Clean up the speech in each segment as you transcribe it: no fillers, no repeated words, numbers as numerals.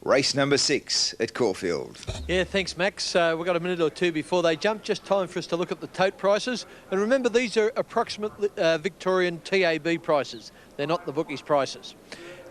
Race number 6 at Caulfield. Yeah, thanks, Max. We've got a minute or two before they jump. Just time for us to look at the tote prices. And remember, these are approximate Victorian TAB prices. They're not the bookies' prices.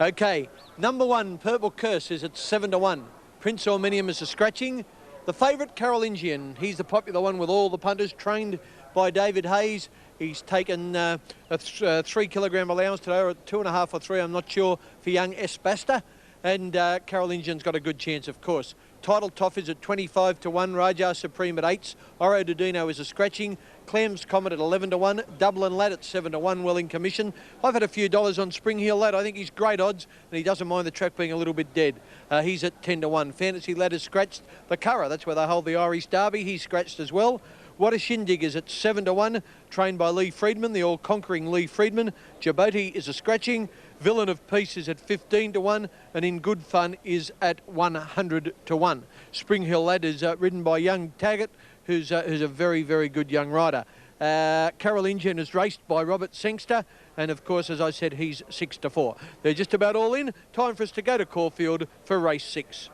Okay, number 1, Purple Curse, is at 7 to 1. Prince Ormenium is a scratching. The favourite, Carolingian. He's the popular one with all the punters, trained by David Hayes. He's taken a 3 kilogram allowance today, or 2.5 or 3, I'm not sure, for young S. Basta. And Carolingian's got a good chance, of course. Title Toff is at 25 to 1. Raja Supreme at 8s. Oro Dodino is a scratching. Clem's Comet at 11 to 1. Dublin Lad at 7 to 1. Well in commission. I've had a few dollars on Spring Hill Lad. I think he's great odds, and he doesn't mind the track being a little bit dead. He's at 10 to 1. Fantasy Lad is scratched. The Curragh, that's where they hold the Irish Derby. He's scratched as well. What a Shindig is at 7 to 1, trained by Lee Friedman, the all-conquering Lee Friedman. Djibouti is a scratching. Villain of Peace is at 15 to 1, and In Good Fun is at 100 to 1. Spring Hill Lad is ridden by young Taggart, who's a very, very good young rider. Carolingian is raced by Robert Sangster, and of course, as I said, he's 6 to 4. They're just about all in. Time for us to go to Caulfield for race 6.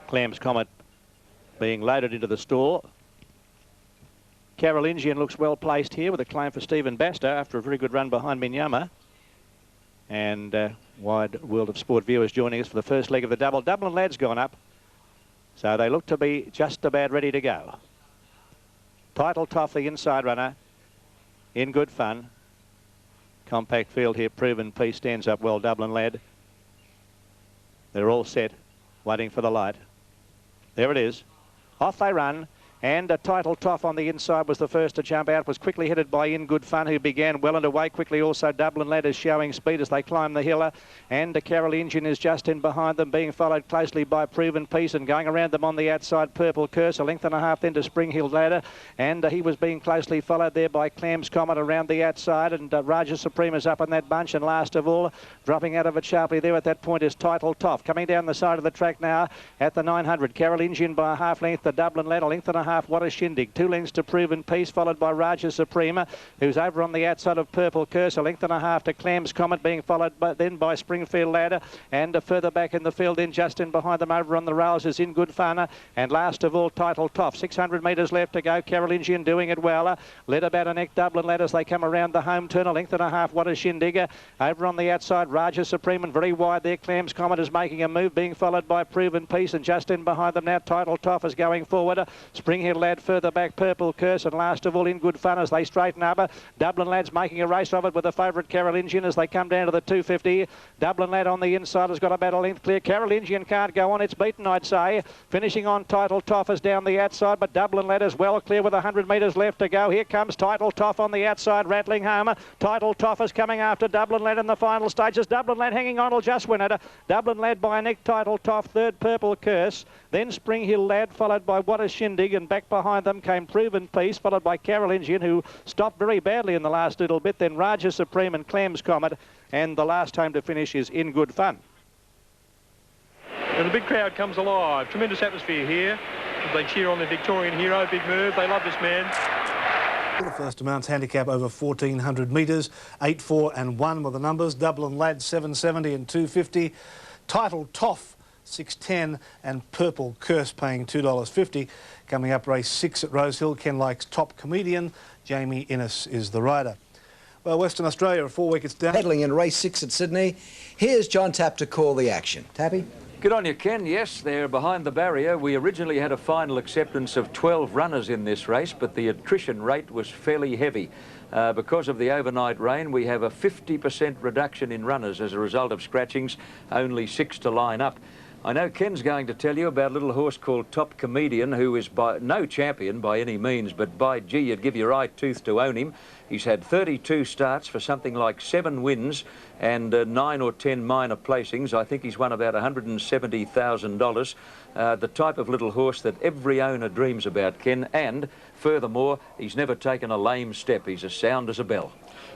Clem's Comet being loaded into the stall. Carolingian looks well placed here with a claim for Stephen Basta after a very good run behind Minyama. And Wide World of Sport viewers joining us for the first leg of the double. Dublin Lad's gone up, so they look to be just about ready to go. Title Toff, the inside runner, In Good Fun. Compact field here, Proven Peace stands up well, Dublin Lad. They're all set, waiting for the light. There it is. Off they run. And Title Toff on the inside was the first to jump out, was quickly headed by In Good Fun, who began well and away quickly. Also, Dublin Lad is showing speed as they climb the hill. And Carolingian is just in behind them, being followed closely by Proven Peace, and going around them on the outside, Purple Curse, a length and a half then to Spring Hill Ladder. And he was being closely followed there by Clem's Comet around the outside. And Raja Supreme is up in that bunch. And last of all, dropping out of it sharply there at that point is Title Toff. Coming down the side of the track now at the 900. Carolingian by a half length to Dublin Lad, a length and a half. What a Shindig. 2 lengths to Proven Peace, followed by Raja Suprema, who's over on the outside of Purple Curse, a length and a half to Clem's Comet, being followed then by Springfield Ladder, and further back in the field, then just in behind them over on the rails is In Good Fun, and last of all, Title Toff. 600 metres left to go. Carolingian doing it well. Led about a neck, Dublin Lad as they come around the home turn, a length and a half. What a Shindig. Over on the outside, Raja Supreme, and very wide there. Clem's Comet is making a move, being followed by Proven Peace, and just in behind them now, Title Toff is going forward. Spring Hill Lad further back, Purple Curse, and last of all, In Good Fun as they straighten up. Dublin Lad's making a race of it with the favourite Carolingian as they come down to the 250. Dublin Lad on the inside has got about a length clear. Carolingian can't go on. It's beaten, I'd say. Finishing on Title Toff is down the outside, but Dublin Lad is well clear with 100 metres left to go. Here comes Title Toff on the outside, rattling home. Title Toff is coming after Dublin Lad in the final stages. Dublin Lad hanging on, will just win it. Dublin Lad by a neck, Title Toff, third Purple Curse. Then Spring Hill Lad, followed by What a Shindig, and back behind them came Proven Peace, followed by Carolingian, who stopped very badly in the last little bit. Then Raja Supreme and Clem's Comet, and the last home to finish is In Good Fun. And the big crowd comes alive. Tremendous atmosphere here. They cheer on the Victorian hero, Big Merv. They love this man. The first amounts handicap over 1,400 metres. 8, 4 and 1 were the numbers. Dublin Lad 770 and 250. Title Toff 610, and Purple Curse paying $2.50. Coming up, race 6 at Rosehill. Ken likes Top Comedian. Jamie Innes is the rider. Well, Western Australia, 4 wickets down. Peddling in race 6 at Sydney. Here's John Tapp to call the action. Tappy? Good on you, Ken. Yes, they're behind the barrier. We originally had a final acceptance of 12 runners in this race, but the attrition rate was fairly heavy. Because of the overnight rain, we have a 50% reduction in runners as a result of scratchings, only 6 to line up. I know Ken's going to tell you about a little horse called Top Comedian, who is no champion by any means, but by gee, you'd give your right tooth to own him. He's had 32 starts for something like 7 wins and 9 or 10 minor placings. I think he's won about $170,000. The type of little horse that every owner dreams about, Ken, and furthermore, he's never taken a lame step. He's as sound as a bell.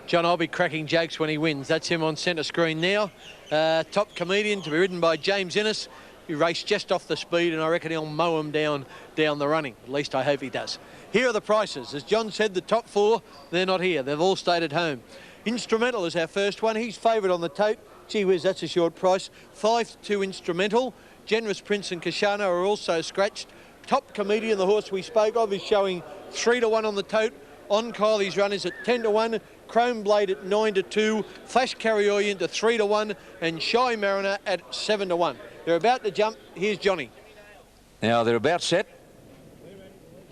John, I'll be cracking jokes when he wins. That's him on centre screen now. Top Comedian to be ridden by James Innes. He raced just off the speed, and I reckon he'll mow him down the running. At least I hope he does. Here are the prices. As John said, the top 4, they're not here. They've all stayed at home. Instrumental is our first one. He's favourite on the tote Gee whiz, that's a short price. 5-2 Instrumental. Generous Prince and Kashana are also scratched. Top Comedian, the horse we spoke of, is showing 3-1 on the tote. On Kylie's Run is at 10-1. Chrome Blade at 9-2. Flash Carrioy into 3-1. And Shy Mariner at 7-1. They're about to jump. Here's Johnny. Now they're about set.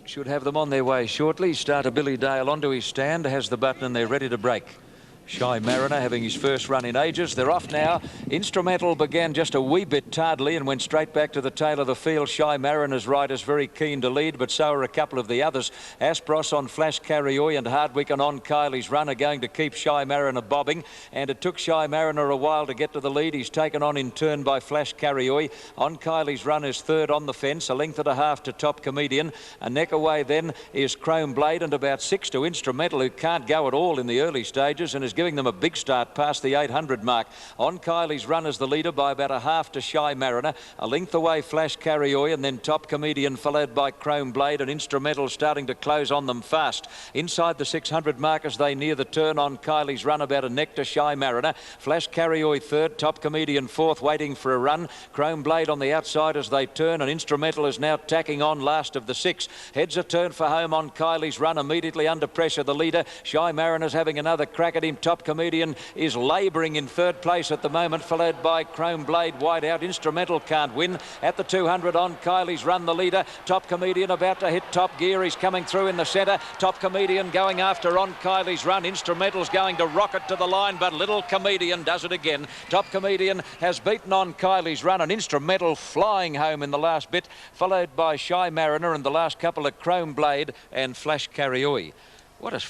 Should have them on their way shortly. Starter Billy Dale onto his stand, has the button, and they're ready to break. Shy Mariner having his first run in ages. They're off now. Instrumental began just a wee bit tardily and went straight back to the tail of the field. Shy Mariner's riders very keen to lead, but so are a couple of the others. Aspros on Flash Carrioy and Hardwick and On Kylie's Run are going to keep Shy Mariner bobbing, and it took Shy Mariner a while to get to the lead. He's taken on in turn by Flash Carrioy. On Kylie's Run is third on the fence, a length and a half to Top Comedian. A neck away then is Chrome Blade, and about 6 to Instrumental, who can't go at all in the early stages and is giving them a big start past the 800 mark. On Kylie's Run is the leader by about a half to Shy Mariner. A length away Flash Carrioy, and then Top Comedian followed by Chrome Blade, and Instrumental starting to close on them fast. Inside the 600 mark as they near the turn. On Kylie's Run about a neck to Shy Mariner. Flash Carrioy third, Top Comedian fourth, waiting for a run. Chrome Blade on the outside as they turn, and Instrumental is now tacking on last of the 6. Heads a turn for home. On Kylie's Run immediately under pressure, the leader. Shy Mariner's having another crack at him. Top Comedian is labouring in third place at the moment, followed by Chrome Blade wide out. Instrumental can't win. At the 200, On Kylie's Run, the leader. Top Comedian about to hit top gear. He's coming through in the centre. Top Comedian going after On Kylie's Run. Instrumental's going to rocket to the line, but Little Comedian does it again. Top Comedian has beaten On Kylie's Run, and Instrumental flying home in the last bit, followed by Shy Mariner and the last couple of Chrome Blade and Flash Carrioy. What a...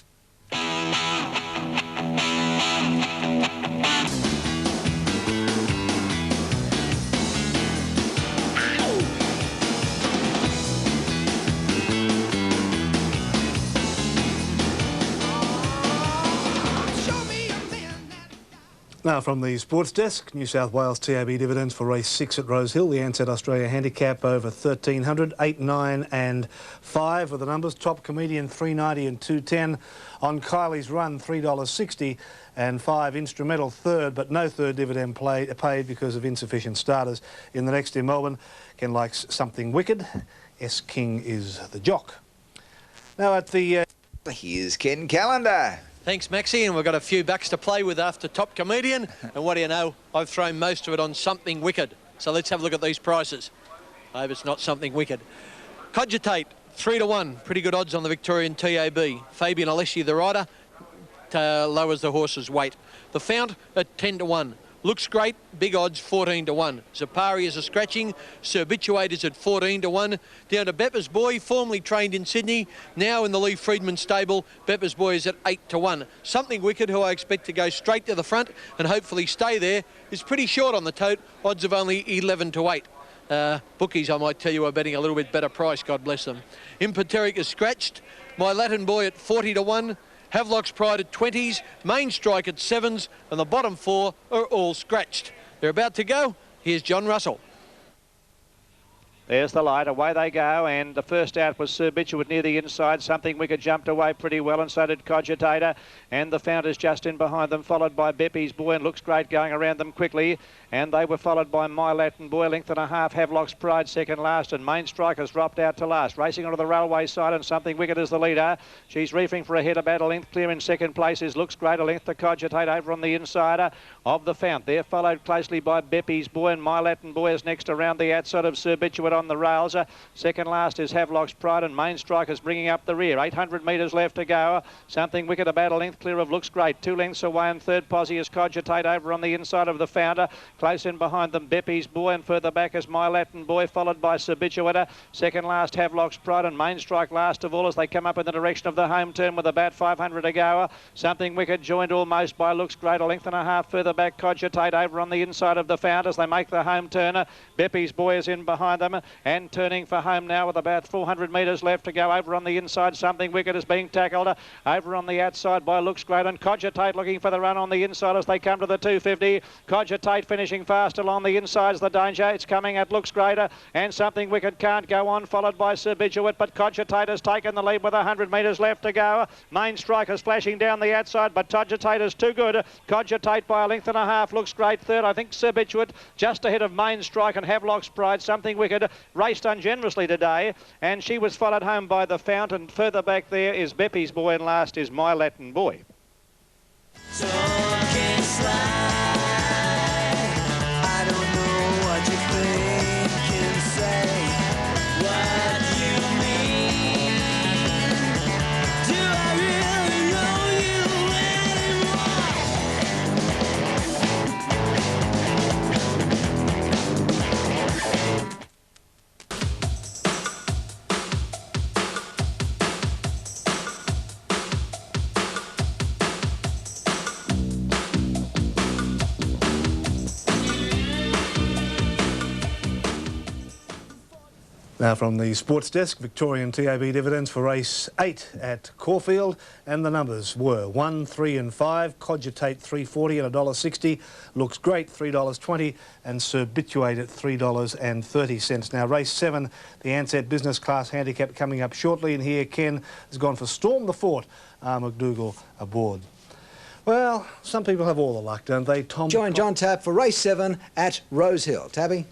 Now from the Sports Desk, New South Wales TAB dividends for race 6 at Rosehill. The Ansett Australia handicap over 1,300, 8, 9 and 5 were the numbers. Top Comedian 3.90 and 2.10. On Kylie's Run $3.60 and 5 Instrumental third, but no third dividend paid because of insufficient starters. In the next in Melbourne, Ken likes Something Wicked. S King is the jock. Now at the... Here's Ken Callender. Thanks, Maxie, and we've got a few backs to play with after Top Comedian. And what do you know? I've thrown most of it on Something Wicked. So let's have a look at these prices. I hope it's not Something Wicked. Cogitate, 3-1. Pretty good odds on the Victorian TAB. Fabian Alessi, the rider, lowers the horse's weight. The Fount at 10-1. Looks great, big odds, 14-1. Zapari is a scratching. Serbituate is at 14-1. Down to Beppa's Boy, formerly trained in Sydney, now in the Lee Friedman stable. Beppa's Boy is at 8-1. Something Wicked, who I expect to go straight to the front and hopefully stay there, is pretty short on the tote. Odds of only 11-8. Bookies, I might tell you, are betting a little bit better price, God bless them. Impoteric is scratched. My Latin Boy at 40-1. Havelock's Pride at 20s, Main Strike at 7s, and the bottom 4 are all scratched. They're about to go. Here's John Russell. There's the light, away they go, and the first out was Serbituate near the inside. Something Wicked jumped away pretty well, and so did Cogitator, and the Founder's just in behind them, followed by Beppy's Boy, and looks great going around them quickly, and they were followed by My Latin Boy, length and a half. Havelock's Pride second last, and Main Strike has dropped out to last. Racing onto the railway side, and Something Wicked is the leader. She's reefing for a head about a length clear in second place. Is Looks Great, a length to Cogitate over on the insider of the Fount. They're followed closely by Beppy's Boy, and My Latin Boy is next around the outside of Serbituate on the rails. Second last is Havelock's Pride, and Main Strike is bringing up the rear. 800 metres left to go. Something Wicked about a length clear of Looks Great. 2 lengths away, and third posse is Cogitate over on the inside of the Founder. Close in behind them, Beppy's Boy, and further back is My Latin Boy, followed by Serbituate. Second last, Havelock's Pride, and Main Strike last of all as they come up in the direction of the home turn with about 500 to go. Something Wicked joined almost by Looks Great, a length and a half further back. Cogitate over on the inside of the Founder as they make the home turner. Beppy's Boy is in behind them. and turning for home now with about 400 metres left to go. Over on the inside, Something Wicked is being tackled. Over on the outside by Looks Great, and Cogitate looking for the run on the inside as they come to the 250. Cogitate finishing fast along the inside's the danger. It's coming at Looks Greater, and Something Wicked can't go on, followed by Sir Biduit, but Cogitate has taken the lead with 100 metres left to go. Main Strike is flashing down the outside, but Cogitate is too good. Cogitate by a length and a half. Looks Great third. I think Sir Biduit just ahead of Main Strike and Havelock's Pride. Something Wicked raced ungenerously today, and she was followed home by the Fount, and further back there is Beppy's Boy, and last is My Latin Boy. I don't know what you think and say what you mean. Do I really know you Now from the sports desk, Victorian TAB dividends for race 8 at Caulfield, and the numbers were 1, 3 and 5, Cogitate $3.40 and $1.60, Looks Great $3.20, and Sir Bituate at $3.30. Now race 7, the Ansett Business Class Handicap coming up shortly, and here Ken has gone for Storm the Fort, McDougall aboard. Well, some people have all the luck, don't they, Tom? Join John Tapp for race 7 at Rosehill. Tabby?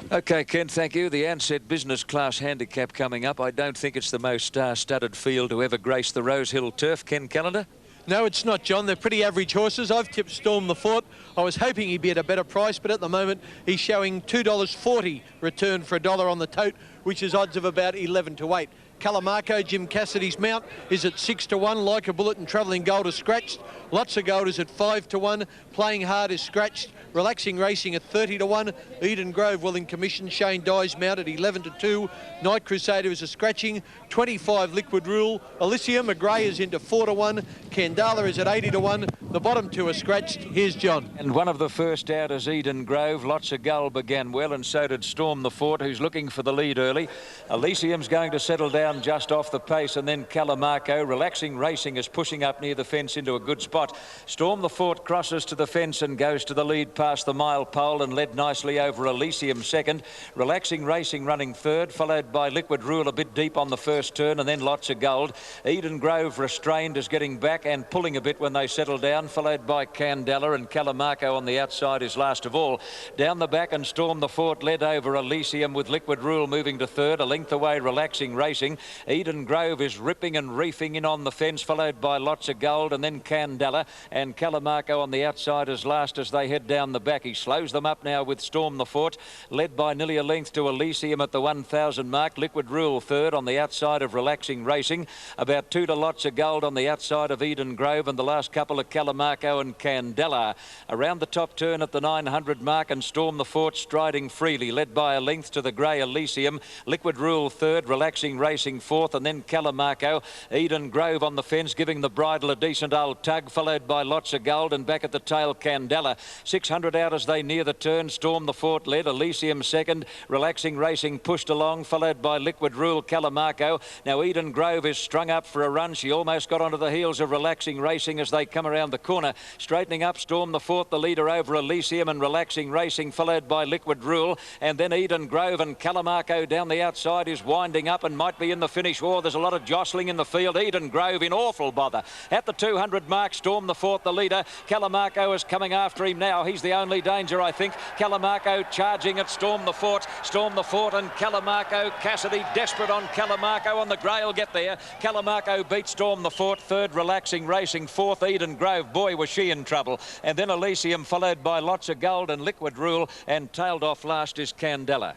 OK, Ken, thank you. The Ansett Business Class Handicap coming up. I don't think it's the most star-studded field to ever grace the Rosehill turf. Ken Callender? No, it's not, John. They're pretty average horses. I've tipped Storm the Fort. I was hoping he'd be at a better price, but at the moment he's showing $2.40 return for $1 on the tote, which is odds of about 11 to 8. Calamarco, Jim Cassidy's mount, is at 6 to 1. Like a Bullet and Travelling Gold is scratched. Lots of Gold is at 5 to 1. Playing Hard is scratched. Relaxing Racing at 30 to 1. Eden Grove well in commission. Shane Dye's mount at 11 to 2. Night Crusader is a scratching. 25 Liquid Rule. Elysium McGray is into 4 to 1. Candala is at 80 to 1. The bottom two are scratched. Here's John. And one of the first out is Eden Grove. Lots of Gull began well, and so did Storm the Fort, who's looking for the lead early. Elysium's going to settle down just off the pace, and then Calamarco. Relaxing Racing is pushing up near the fence into a good spot. Storm the Fort crosses to the fence and goes to the lead past the mile pole and led nicely over Elysium second. Relaxing Racing running third, followed by Liquid Rule a bit deep on the first turn, and then Lots of Gold. Eden Grove restrained is getting back and pulling a bit when they settle down, followed by Candela, and Calamarco on the outside is last of all. Down the back and Storm the Fort led over Elysium, with Liquid Rule moving to third. A length away Relaxing Racing. Eden Grove is ripping and reefing in on the fence, followed by Lots of Gold and then Candela, and Calamarco on the outside is last as they head down the back. He slows them up now with Storm the Fort, led by nearly a length to Elysium at the 1,000 mark. Liquid Rule third on the outside of Relaxing Racing. About 2 to Lots of Gold on the outside of Eden Grove, and the last couple of Calamarco and Candela. Around the top turn at the 900 mark, and Storm the Fort striding freely, led by a length to the grey Elysium. Liquid Rule third, Relaxing Racing fourth, and then Calamarco. Eden Grove on the fence, giving the bridle a decent old tug, followed by Lots of Gold, and back at the tail Candela. 600 out as they near the turn. Storm the Fort led, Elysium second. Relaxing Racing pushed along, followed by Liquid Rule, Calamarco. Now Eden Grove is strung up for a run. She almost got onto the heels of Relaxing Racing as they come around the corner. Straightening up, Storm the Fort the leader over Elysium, and Relaxing Racing followed by Liquid Rule, and then Eden Grove, and Calamarco down the outside is winding up and might be in the finish. Oh, there's a lot of jostling in the field. Eden Grove in awful bother. At the 200 mark, Storm the Fort the leader. Calamarco is coming after him now. He's the only danger, I think. Calamarco charging at Storm the Fort. Storm the Fort and Calamarco. Cassidy desperate on Calamarco, and the grey will get there. Calamarco beat Storm the Fort third. Relaxing Racing fourth. Eden Grove, boy was she in trouble. And then Elysium followed by Lots of Gold and Liquid Rule, and tailed off last is Candela.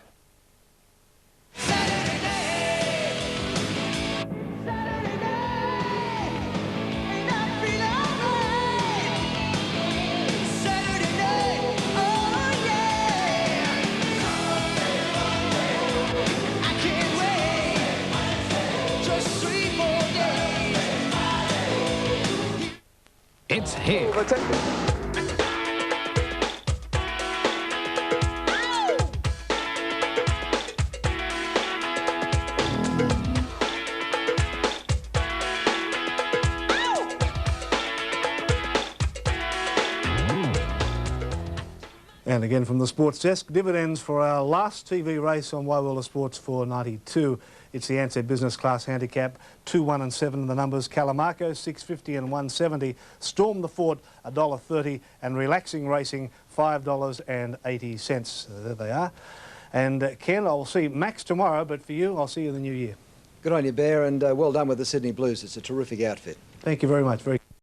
It's here. And again from the sports desk, dividends for our last TV race on Wide World of Sports for 92. It's the Ansett Business Class Handicap, 2, 1 and 7 the numbers. Calamaco, 6.50 and 1.70. Storm the Fort, $1.30. And Relaxing Racing, $5.80. There they are. And Ken, I'll see Max tomorrow, but for you, I'll see you in the new year. Good on you, Bear, and well done with the Sydney Blues. It's a terrific outfit. Thank you very much. Very